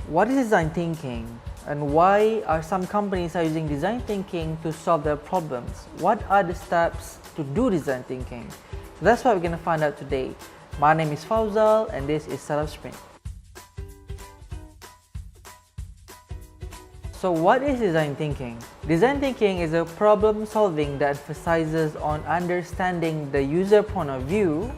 What is design thinking? And why are some companies using design thinking to solve their problems? What are the steps to do design thinking? So that's what we're going to find out today. My name is Fauzal and this is Startupsprint. So what is design thinking? Design thinking is a problem solving that emphasizes on understanding the user point of view,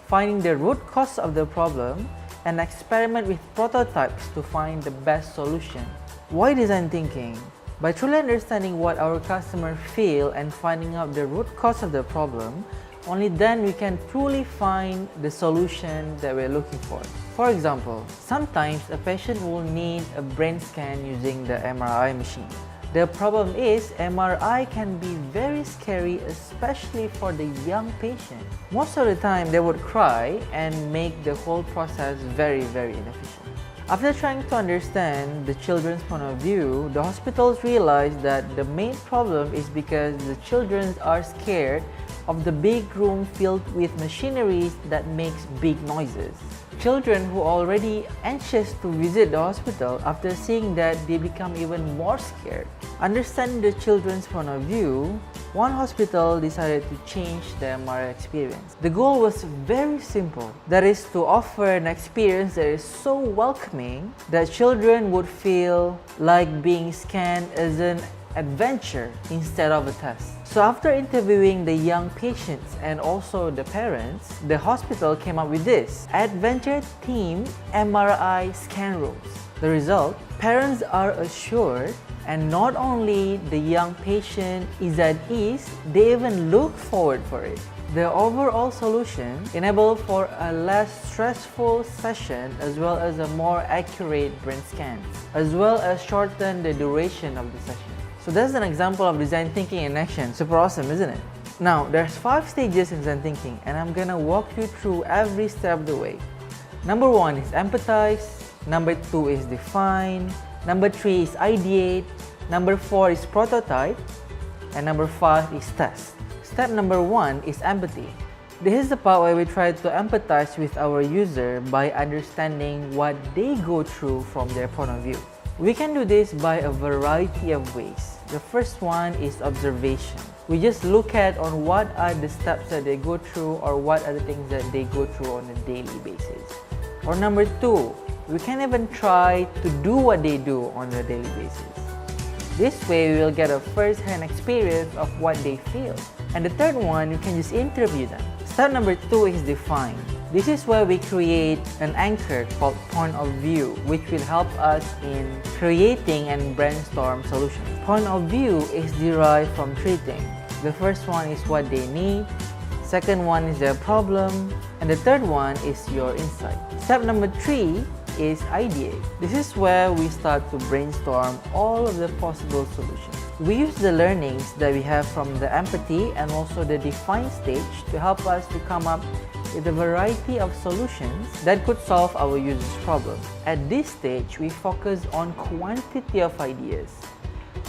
finding the root cause of the problem, and experiment with prototypes to find the best solution. Why design thinking? By truly understanding what our customers feel and finding out the root cause of the problem, only then we can truly find the solution that we're looking for. For example, sometimes a patient will need a brain scan using the MRI machine. The problem is MRI can be very scary, especially for the young patient. Most of the time they would cry and make the whole process very inefficient. After trying to understand the children's point of view, the hospitals realized that the main problem is because the children are scared of the big room filled with machineries that makes big noises. Children who are already anxious to visit the hospital, after seeing that, they become even more scared. Understanding the children's point of view, one hospital decided to change the MRI experience. The goal was very simple, that is to offer an experience that is so welcoming that children would feel like being scanned as an adventure instead of a test. So after interviewing the young patients and also the parents, the hospital came up with this adventure-themed MRI scan rooms. The result, parents are assured, and not only the young patient is at ease, they even look forward for it. The overall solution enabled for a less stressful session as well as a more accurate brain scan, as well as shorten the duration of the session. So that's an example of design thinking in action. Super awesome, isn't it? Now, there's 5 stages in design thinking and I'm gonna walk you through every step of the way. Number 1 is empathize, number 2 is define, number 3 is ideate, number 4 is prototype, and number 5 is test. Step number 1 is empathy. This is the part where we try to empathize with our user by understanding what they go through from their point of view. We can do this by a variety of ways. The first one is observation. We just look at on what are the steps that they go through or what are the things that they go through on a daily basis. Or number 2, we can even try to do what they do on a daily basis. This way, we will get a first-hand experience of what they feel. And the third one, you can just interview them. Step number 2 is define. This is where we create an anchor called point of view, which will help us in creating and brainstorm solutions. Point of view is derived from 3 things. The first one is what they need, second one is their problem, and the third one is your insight. Step number 3 is ideate. This is where we start to brainstorm all of the possible solutions. We use the learnings that we have from the empathy and also the define stage to help us to come up with a variety of solutions that could solve our user's problem. At this stage, we focus on quantity of ideas.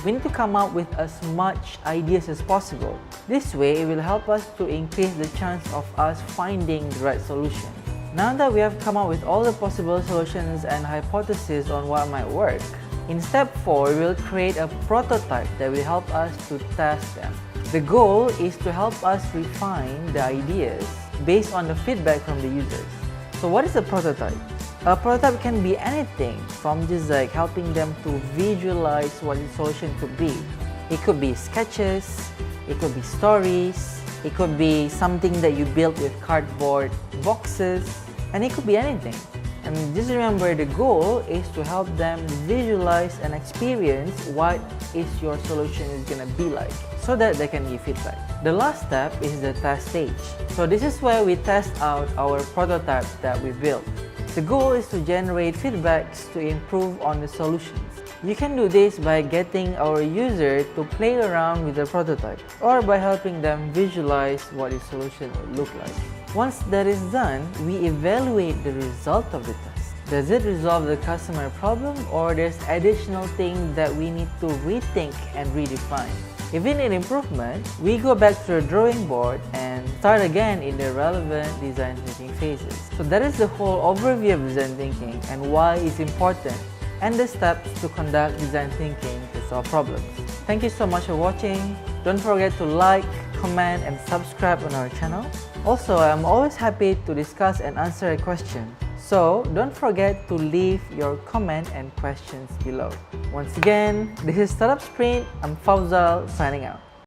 We need to come up with as much ideas as possible. This way, it will help us to increase the chance of us finding the right solution. Now that we have come up with all the possible solutions and hypotheses on what might work, in step 4, we will create a prototype that will help us to test them. The goal is to help us refine the ideas based on the feedback from the users. So what is a prototype? A prototype can be anything from just like helping them to visualize what the solution could be. It could be sketches, it could be stories, it could be something that you built with cardboard boxes, and it could be anything. And just remember, the goal is to help them visualize and experience what is your solution is gonna be like, so that they can give feedback. The last step is the test stage. So this is where we test out our prototype that we built. The goal is to generate feedbacks to improve on the solutions. You can do this by getting our user to play around with the prototype or by helping them visualize what the solution would look like. Once that is done, we evaluate the result of the test. Does it resolve the customer problem or there's additional things that we need to rethink and redefine? If we need improvement, we go back to the drawing board and start again in the relevant design thinking phases. So that is the whole overview of design thinking and why it's important. and the steps to conduct design thinking to solve problems. Thank you so much for watching. Don't forget to like, comment, and subscribe on our channel. Also, I'm always happy to discuss and answer a question. So don't forget to leave your comment and questions below. Once again, this is Startup Sprint. I'm Fauzal signing out.